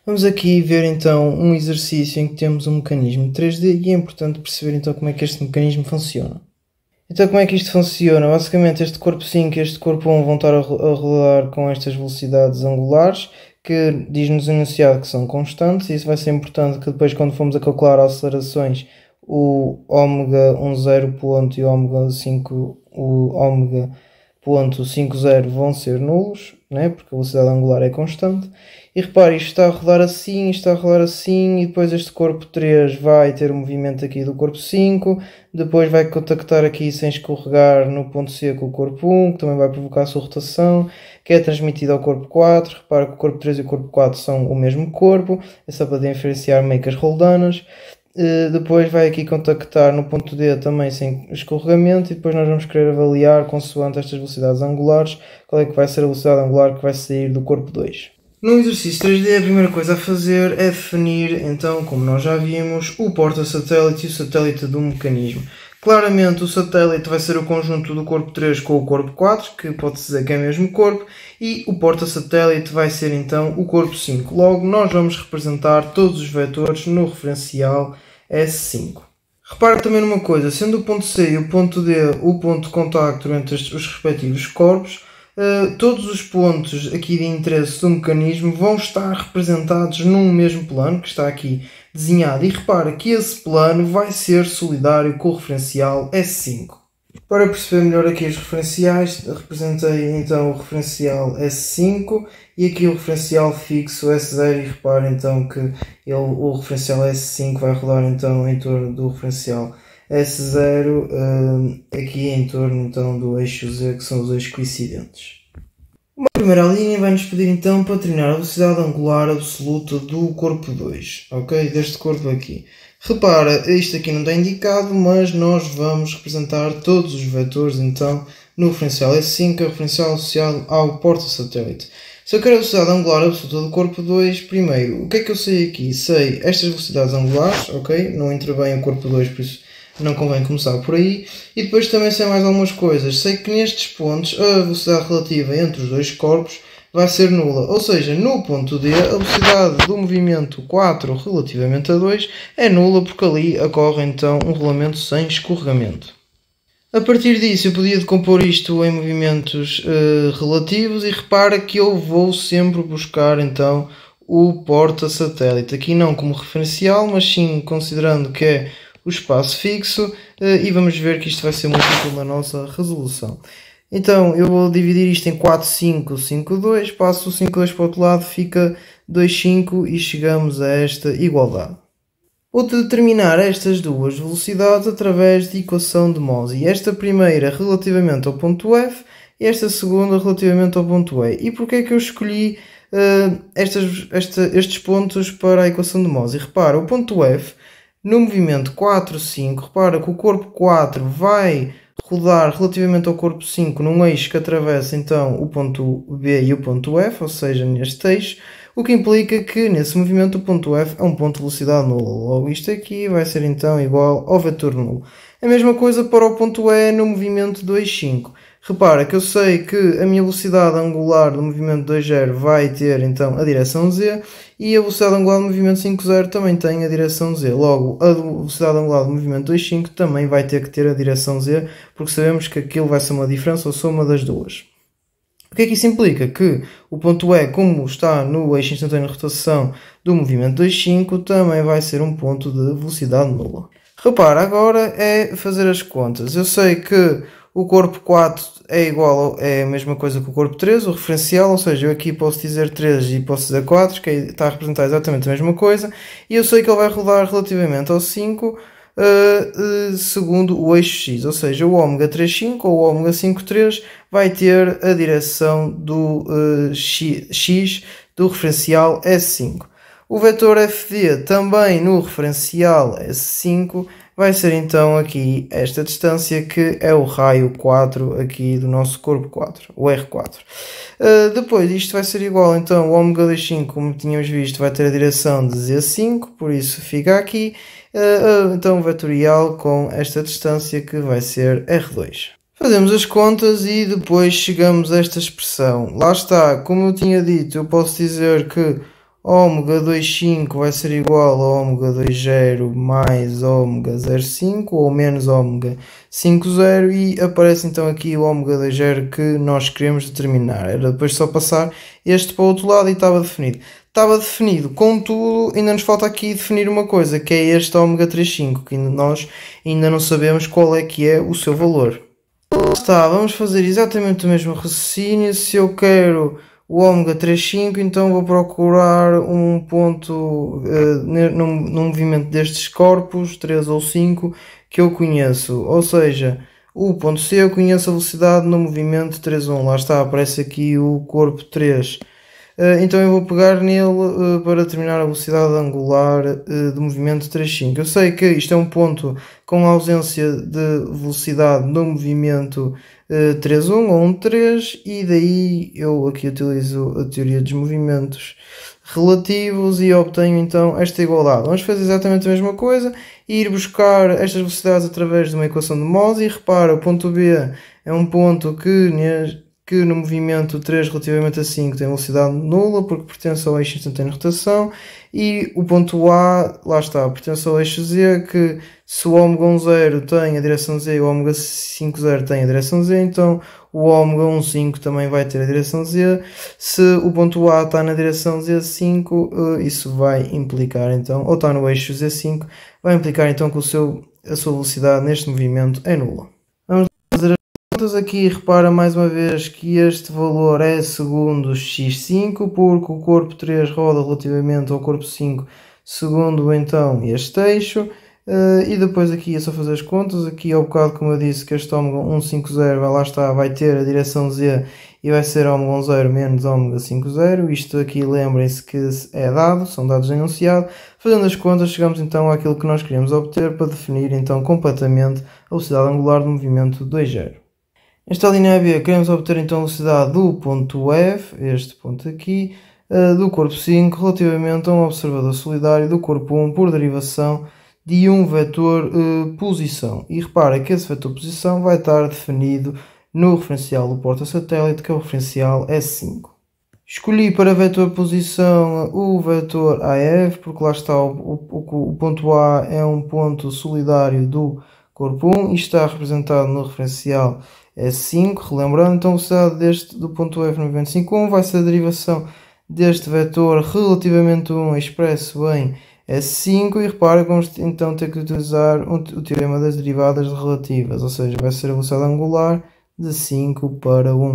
Vamos aqui ver então um exercício em que temos um mecanismo 3D e é importante perceber então como é que este mecanismo funciona. Então como é que isto funciona? Basicamente este corpo 5 e este corpo 1 vão estar a rodar com estas velocidades angulares que diz-nos no enunciado que são constantes, e isso vai ser importante que depois quando formos a calcular acelerações o ômega 10 ponto e o ômega ponto 50 vão ser nulos, né? Porque a velocidade angular é constante. E repare, isto está a rodar assim, isto está a rodar assim, e depois este corpo 3 vai ter o movimento aqui do corpo 5, depois vai contactar aqui sem escorregar no ponto C com o corpo 1, que também vai provocar a sua rotação, que é transmitida ao corpo 4. Repara que o corpo 3 e o corpo 4 são o mesmo corpo, é só para diferenciar meio que as roldanas. Depois vai aqui contactar no ponto D também sem escorregamento, e depois nós vamos querer avaliar, consoante estas velocidades angulares, qual é que vai ser a velocidade angular que vai sair do corpo 2. No exercício 3D a primeira coisa a fazer é definir, então, como nós já vimos, o porta-satélite e o satélite do mecanismo. Claramente o satélite vai ser o conjunto do corpo 3 com o corpo 4, que pode-se dizer que é o mesmo corpo, e o porta-satélite vai ser então o corpo 5. Logo, nós vamos representar todos os vetores no referencial S5. Repare também numa coisa, sendo o ponto C e o ponto D o ponto de contacto entre os respectivos corpos, todos os pontos aqui de interesse do mecanismo vão estar representados num mesmo plano, que está aqui desenhado, e repara que esse plano vai ser solidário com o referencial S5. Para perceber melhor aqui os referenciais, representei então o referencial S5 e aqui o referencial fixo S0, e repare então que o referencial S5 vai rodar então em torno do referencial S0, aqui em torno então do eixo Z, que são os eixos coincidentes. Uma primeira linha vai-nos pedir então para determinar a velocidade angular absoluta do corpo 2, ok? Deste corpo aqui. Repara, isto aqui não está indicado, mas nós vamos representar todos os vetores então no referencial S5, que é o referencial associado ao porta-satélite. Se eu quero a velocidade angular absoluta do corpo 2, primeiro, o que é que eu sei aqui? Sei estas velocidades angulares, ok? Não intervém o corpo 2, por isso não convém começar por aí. E depois também sei mais algumas coisas. Sei que nestes pontos a velocidade relativa entre os dois corpos vai ser nula. Ou seja, no ponto D a velocidade do movimento 4 relativamente a 2 é nula, porque ali ocorre então um rolamento sem escorregamento. A partir disso eu podia decompor isto em movimentos relativos, e repara que eu vou sempre buscar então o porta-satélite. Aqui não como referencial, mas sim considerando que é o espaço fixo, e vamos ver que isto vai ser muito útil na nossa resolução. Então eu vou dividir isto em 4, 5, 5, 2, passo o 5, 2 para o outro lado, fica 2, 5 e chegamos a esta igualdade. Vou determinar estas duas velocidades através de equação de Mozzi. Esta primeira relativamente ao ponto F e esta segunda relativamente ao ponto E. E porquê é que eu escolhi estes pontos para a equação de Mozzi? Repara, o ponto F no movimento 4, 5, repara que o corpo 4 vai rodar relativamente ao corpo 5 num eixo que atravessa então o ponto B e o ponto F, ou seja, neste eixo, o que implica que nesse movimento o ponto F é um ponto de velocidade nula. Logo isto aqui vai ser então igual ao vetor nulo. A mesma coisa para o ponto E no movimento 2,5. Repara que eu sei que a minha velocidade angular do movimento 2,0 vai ter então a direção Z, e a velocidade angular do movimento 5,0 também tem a direção Z. Logo, a velocidade angular do movimento 2,5 também vai ter que ter a direção Z, porque sabemos que aquilo vai ser uma diferença ou soma das duas. O que é que isso implica? Que o ponto E, como está no eixo instantâneo de rotação do movimento 2,5, também vai ser um ponto de velocidade nula. Repara, agora é fazer as contas. Eu sei que o corpo 4 é a mesma coisa que o corpo 3, o referencial, ou seja, eu aqui posso dizer 3 e posso dizer 4, que está a representar exatamente a mesma coisa, e eu sei que ele vai rodar relativamente ao 5 segundo o eixo X, ou seja, o ômega 3,5 ou o ômega 5,3 vai ter a direção do X do referencial S5. O vetor FD também no referencial S5 vai ser então aqui esta distância, que é o raio 4 aqui do nosso corpo 4, o R4. Depois isto vai ser igual, então o ômega 2,5, como tínhamos visto, vai ter a direção de Z5, por isso fica aqui, então vetorial com esta distância que vai ser R2. Fazemos as contas e depois chegamos a esta expressão. Lá está, como eu tinha dito, eu posso dizer que ômega 2,5 vai ser igual a ômega 2,0 mais ômega 0,5 ou menos ômega 5,0 e aparece então aqui o ômega 2,0 que nós queremos determinar. Era depois só passar este para o outro lado e estava definido. Estava definido, contudo, ainda nos falta aqui definir uma coisa, que é este ômega 3,5, que nós ainda não sabemos qual é que é o seu valor. Está, vamos fazer exatamente o mesmo raciocínio. Se eu quero o ômega 3,5, então vou procurar um ponto no movimento destes corpos, 3 ou 5, que eu conheço. Ou seja, o ponto C eu conheço a velocidade no movimento 3, 1. Lá está, aparece aqui o corpo 3. Então eu vou pegar nele para determinar a velocidade angular do movimento 3,5. Eu sei que isto é um ponto com ausência de velocidade no movimento 3,1 ou 1,3 e daí eu aqui utilizo a teoria dos movimentos relativos e obtenho então esta igualdade. Vamos fazer exatamente a mesma coisa e ir buscar estas velocidades através de uma equação de Mozzi. Repara, o ponto B é um ponto que no movimento 3 relativamente a 5 tem velocidade nula porque pertence ao eixo instantâneo de rotação e o ponto A, lá está, pertence ao eixo Z, que se o ômega 1,0 tem a direção Z e o ômega 5,0 tem a direção Z, então o ômega 1,5 também vai ter a direção Z. Se o ponto A está na direção Z5, isso vai implicar então, ou está no eixo Z5, vai implicar então que a sua velocidade neste movimento é nula. Vamos fazer aqui, repara mais uma vez que este valor é segundo x5, porque o corpo 3 roda relativamente ao corpo 5 segundo então este eixo, e depois aqui é só fazer as contas. Aqui ao bocado, como eu disse, que este ômega 1,50 lá está, vai ter a direção Z e vai ser ômega 1,0 menos ômega 5,0. Isto aqui, lembrem-se que é dado, são dados de enunciado. Fazendo as contas, chegamos então àquilo que nós queríamos obter para definir então completamente a velocidade angular do movimento 2,0. Esta linha B, queremos obter então a velocidade do ponto F, este ponto aqui, do corpo 5, relativamente a um observador solidário do corpo 1 por derivação de um vetor posição. E repara que esse vetor posição vai estar definido no referencial do porta-satélite, que é o referencial S5. Escolhi para vetor posição o vetor AF, porque lá está o ponto A é um ponto solidário do corpo 1 e está representado no referencial S5, relembrando, então a velocidade do ponto F no movimento 5,1 vai ser a derivação deste vetor relativamente a 1 expresso em S5 e repara que vamos então ter que utilizar o teorema das derivadas relativas, ou seja, vai ser a velocidade angular de 5 para 1.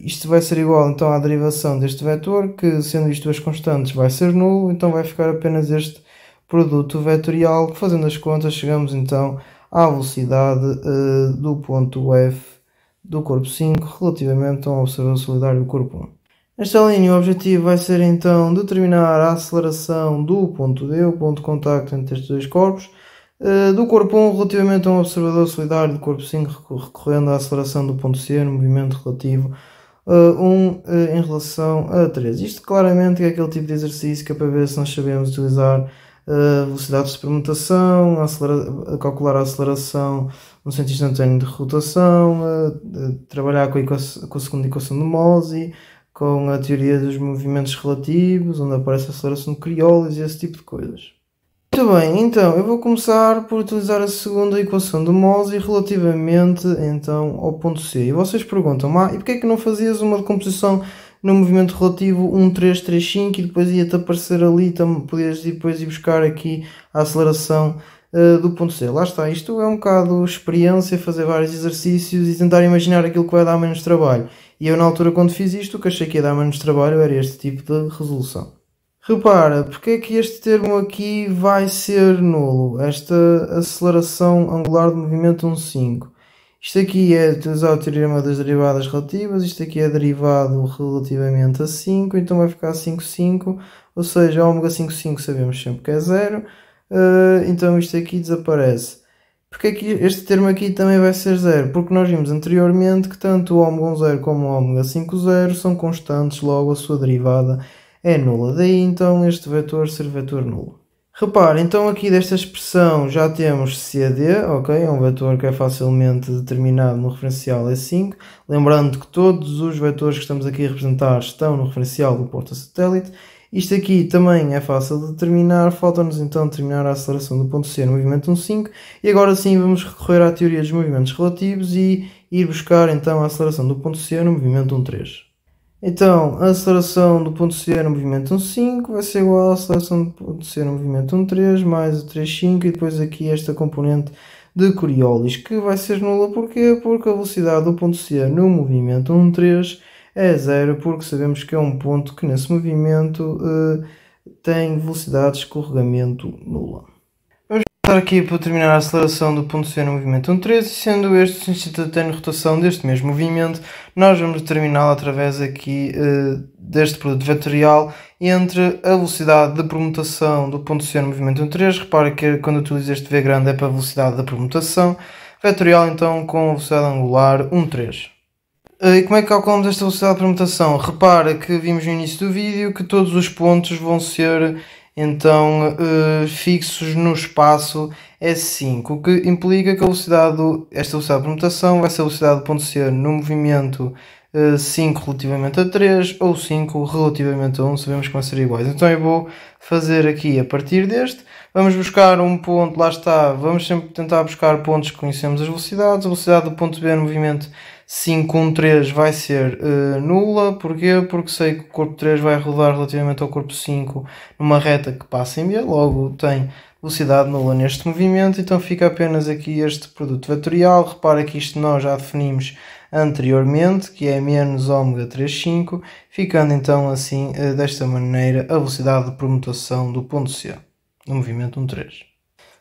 Isto vai ser igual então à derivação deste vetor, que sendo isto duas constantes vai ser nulo, então vai ficar apenas este produto vetorial, que fazendo as contas chegamos então à velocidade do ponto F do corpo 5 relativamente a um observador solidário do corpo 1. Nesta linha o objetivo vai ser então determinar a aceleração do ponto D, o ponto de contacto entre estes dois corpos, do corpo 1 relativamente a um observador solidário do corpo 5, recorrendo à aceleração do ponto C no movimento relativo 1 em relação a 3. Isto claramente é aquele tipo de exercício que é para ver se nós sabemos utilizar velocidades de permutação, calcular a aceleração no sentido instantâneo de rotação, trabalhar com a segunda equação de Mozzi, com a teoria dos movimentos relativos, onde aparece a aceleração de Coriolis e esse tipo de coisas. Muito bem, então eu vou começar por utilizar a segunda equação de Mozzi relativamente então ao ponto C. E vocês perguntam, e porquê é que não fazias uma decomposição no movimento relativo 1, 3, 3, 5 e depois ia-te aparecer ali, podias depois ir buscar aqui a aceleração do ponto C. Lá está, isto é um bocado experiência, fazer vários exercícios e tentar imaginar aquilo que vai dar menos trabalho. E eu na altura quando fiz isto, o que achei que ia dar menos trabalho era este tipo de resolução. Repara, porque é que este termo aqui vai ser nulo? Esta aceleração angular de movimento 1,5. Isto aqui é utilizar o teorema das derivadas relativas, isto aqui é derivado relativamente a 5, então vai ficar 5,5, ou seja, ômega 5,5 sabemos sempre que é 0, então isto aqui desaparece. Porque é que este termo aqui também vai ser 0? Porque nós vimos anteriormente que tanto o ômega 1,0 como o ômega 5,0 são constantes, logo a sua derivada é nula. Daí então este vetor ser vetor nulo. Repare, então aqui desta expressão já temos CD, ok? É um vetor que é facilmente determinado no referencial S5. Lembrando que todos os vetores que estamos aqui a representar estão no referencial do porta-satélite. Isto aqui também é fácil de determinar, falta-nos então determinar a aceleração do ponto C no movimento 1,5 e agora sim vamos recorrer à teoria dos movimentos relativos e ir buscar então a aceleração do ponto C no movimento 1,3. Então, a aceleração do ponto C no movimento 1,5 vai ser igual à aceleração do ponto C no movimento 1,3 mais o 3,5 e depois aqui esta componente de Coriolis, que vai ser nula. Porquê? Porque a velocidade do ponto C no movimento 1,3 é zero, porque sabemos que é um ponto que nesse movimento tem velocidade de escorregamento nula. Vamos passar aqui para terminar a aceleração do ponto C no movimento 1,3 e sendo este o instantâneo de rotação deste mesmo movimento, nós vamos determiná-lo através aqui deste produto vetorial entre a velocidade de permutação do ponto C no movimento 1,3. Repara que quando utilizo este V grande é para a velocidade da permutação, vetorial então com a velocidade angular 1,3. E como é que calculamos esta velocidade de permutação? Repara que vimos no início do vídeo que todos os pontos vão ser então fixos no espaço S5, o que implica que esta velocidade de permutação vai ser a velocidade do ponto C no movimento 5 relativamente a 3 ou 5 relativamente a 1, sabemos que vão ser iguais. Então eu vou fazer aqui a partir deste, vamos buscar um ponto, lá está, vamos sempre tentar buscar pontos que conhecemos as velocidades. A velocidade do ponto B no movimento 5,13 vai ser nula. Porquê? Porque sei que o corpo 3 vai rodar relativamente ao corpo 5 numa reta que passa em B, logo tem velocidade nula neste movimento, então fica apenas aqui este produto vetorial. Repara que isto nós já definimos anteriormente, que é menos ômega 3,5, ficando então assim, desta maneira, a velocidade de permutação do ponto C no movimento 1,3.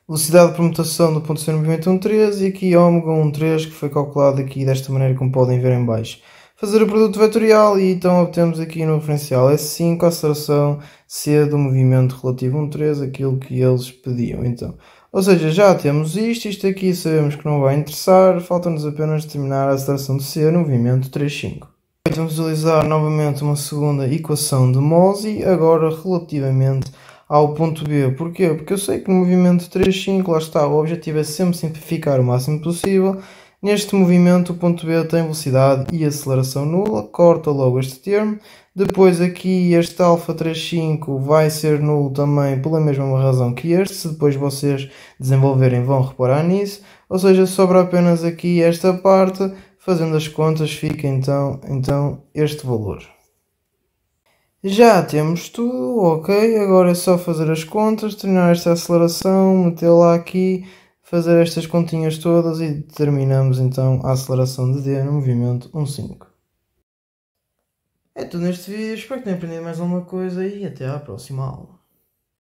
Velocidade de permutação do ponto C no movimento 1,3 e aqui ômega 1,3 que foi calculado aqui desta maneira como podem ver em baixo. Fazer o produto vetorial e então obtemos aqui no referencial S5 a aceleração C do movimento relativo 1,3, aquilo que eles pediam. Então, ou seja, já temos isto aqui sabemos que não vai interessar, falta-nos apenas determinar a aceleração de C no movimento 3,5. Vamos utilizar novamente uma segunda equação de Mosey, agora relativamente ao ponto B. Porquê? Porque eu sei que no movimento 3,5, lá está, o objetivo é sempre simplificar o máximo possível. Neste movimento o ponto B tem velocidade e aceleração nula, corta logo este termo. Depois aqui este alfa 3,5 vai ser nulo também pela mesma razão que este, se depois vocês desenvolverem vão reparar nisso. Ou seja, sobra apenas aqui esta parte, fazendo as contas fica então este valor. Já temos tudo, ok, agora é só fazer as contas, terminar esta aceleração, metê-la aqui, fazer estas continhas todas e determinamos então a aceleração de D no movimento 1,5. É tudo neste vídeo, espero que tenham aprendido mais alguma coisa e até à próxima aula.